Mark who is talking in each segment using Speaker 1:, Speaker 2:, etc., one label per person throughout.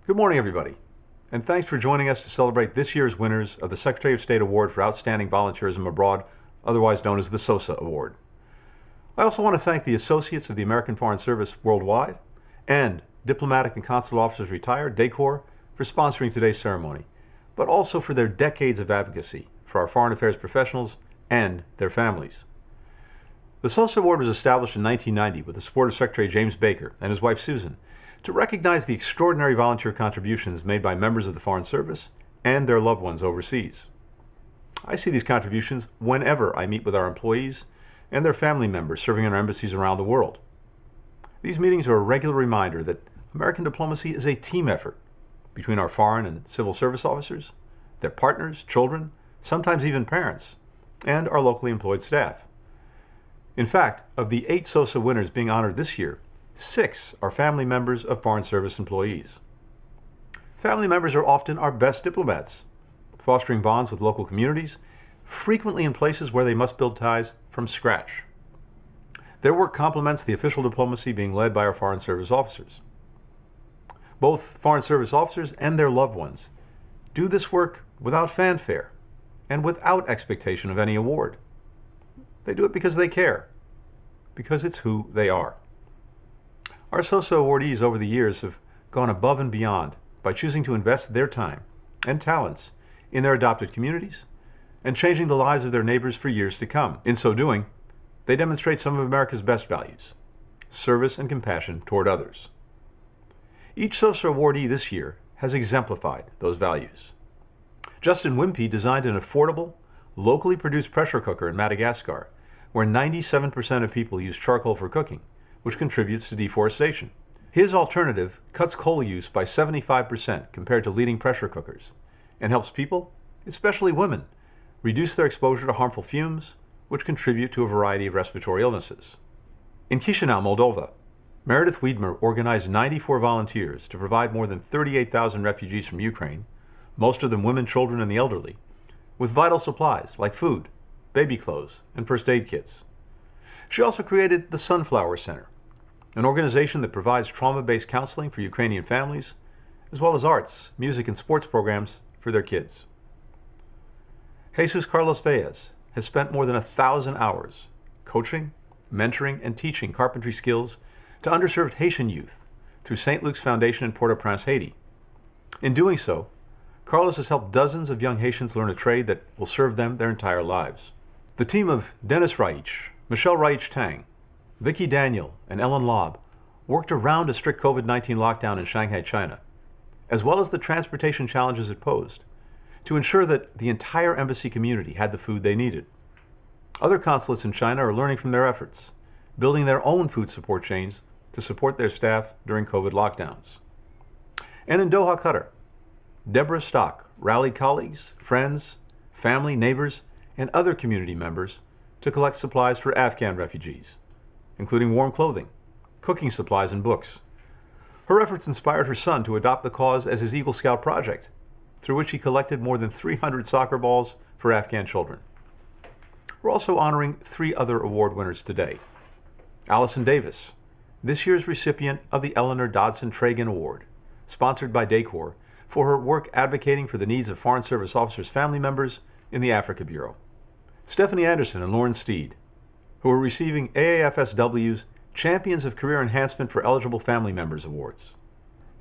Speaker 1: Good morning, everybody, and thanks for joining us to celebrate this year's winners of the Secretary of State Award for Outstanding Volunteerism Abroad, otherwise known as the SOSA Award. I also want to thank the Associates of the American Foreign Service Worldwide and Diplomatic and Consular Officers Retired, DACOR, for sponsoring today's ceremony, but also for their decades of advocacy for our foreign affairs professionals and their families. The SOSA Award was established in 1990 with the support of Secretary James Baker and his wife Susan to recognize the extraordinary volunteer contributions made by members of the Foreign Service and their loved ones overseas. I see these contributions whenever I meet with our employees and their family members serving in our embassies around the world. These meetings are a regular reminder that American diplomacy is a team effort between our foreign and civil service officers, their partners, children, sometimes even parents, and our locally employed staff. In fact, of the 8 SOSA winners being honored this year, 6 are family members of Foreign Service employees. Family members are often our best diplomats, fostering bonds with local communities, frequently in places where they must build ties from scratch. Their work complements the official diplomacy being led by our Foreign Service officers. Both Foreign Service officers and their loved ones do this work without fanfare and without expectation of any award. They do it because they care, because it's who they are. Our SOSA awardees over the years have gone above and beyond by choosing to invest their time and talents in their adopted communities and changing the lives of their neighbors for years to come. In so doing, they demonstrate some of America's best values: service and compassion toward others. Each SOSA awardee this year has exemplified those values. Justin Wimpy designed an affordable, locally produced pressure cooker in Madagascar, where 97% of people use charcoal for cooking, which contributes to deforestation. His alternative cuts coal use by 75% compared to leading pressure cookers, and helps people, especially women, reduce their exposure to harmful fumes, which contribute to a variety of respiratory illnesses. In Chisinau, Moldova, Meredith Wiedmer organized 94 volunteers to provide more than 38,000 refugees from Ukraine, most of them women, children, and the elderly, with vital supplies like food, baby clothes, and first aid kits. She also created the Sunflower Center, an organization that provides trauma-based counseling for Ukrainian families, as well as arts, music, and sports programs for their kids. Jesus Carlos Velez has spent more than 1,000 hours coaching, mentoring, and teaching carpentry skills to underserved Haitian youth through St. Luke's Foundation in Port-au-Prince, Haiti. In doing so, Carlos has helped dozens of young Haitians learn a trade that will serve them their entire lives. The team of Dennis Raich, Michelle Raich-Tang, Vicky Daniel, and Ellen Lobb worked around a strict COVID-19 lockdown in Shanghai, China, as well as the transportation challenges it posed, to ensure that the entire embassy community had the food they needed. Other consulates in China are learning from their efforts, building their own food support chains to support their staff during COVID lockdowns. And in Doha, Qatar, Deborah Stock rallied colleagues, friends, family, neighbors, and other community members to collect supplies for Afghan refugees, including warm clothing, cooking supplies, and books. Her efforts inspired her son to adopt the cause as his Eagle Scout project, through which he collected more than 300 soccer balls for Afghan children. We're also honoring 3 other award winners today. Allison Davis, this year's recipient of the Eleanor Dodson Tragan Award, sponsored by DACOR, for her work advocating for the needs of Foreign Service officers' family members in the Africa Bureau. Stephanie Anderson and Lauren Steed, who are receiving AAFSW's Champions of Career Enhancement for Eligible Family Members Awards.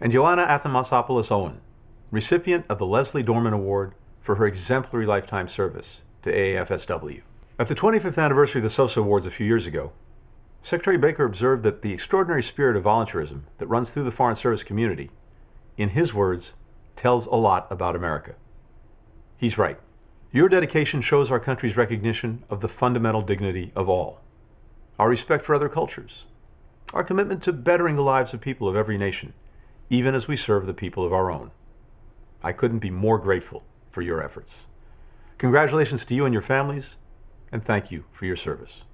Speaker 1: And Joanna Athamasopoulos Owen, recipient of the Leslie Dorman Award for her exemplary lifetime service to AAFSW. At the 25th anniversary of the SOSA Awards a few years ago, Secretary Baker observed that the extraordinary spirit of volunteerism that runs through the Foreign Service community, in his words, tells a lot about America. He's right. Your dedication shows our country's recognition of the fundamental dignity of all, our respect for other cultures, our commitment to bettering the lives of people of every nation, even as we serve the people of our own. I couldn't be more grateful for your efforts. Congratulations to you and your families, and thank you for your service.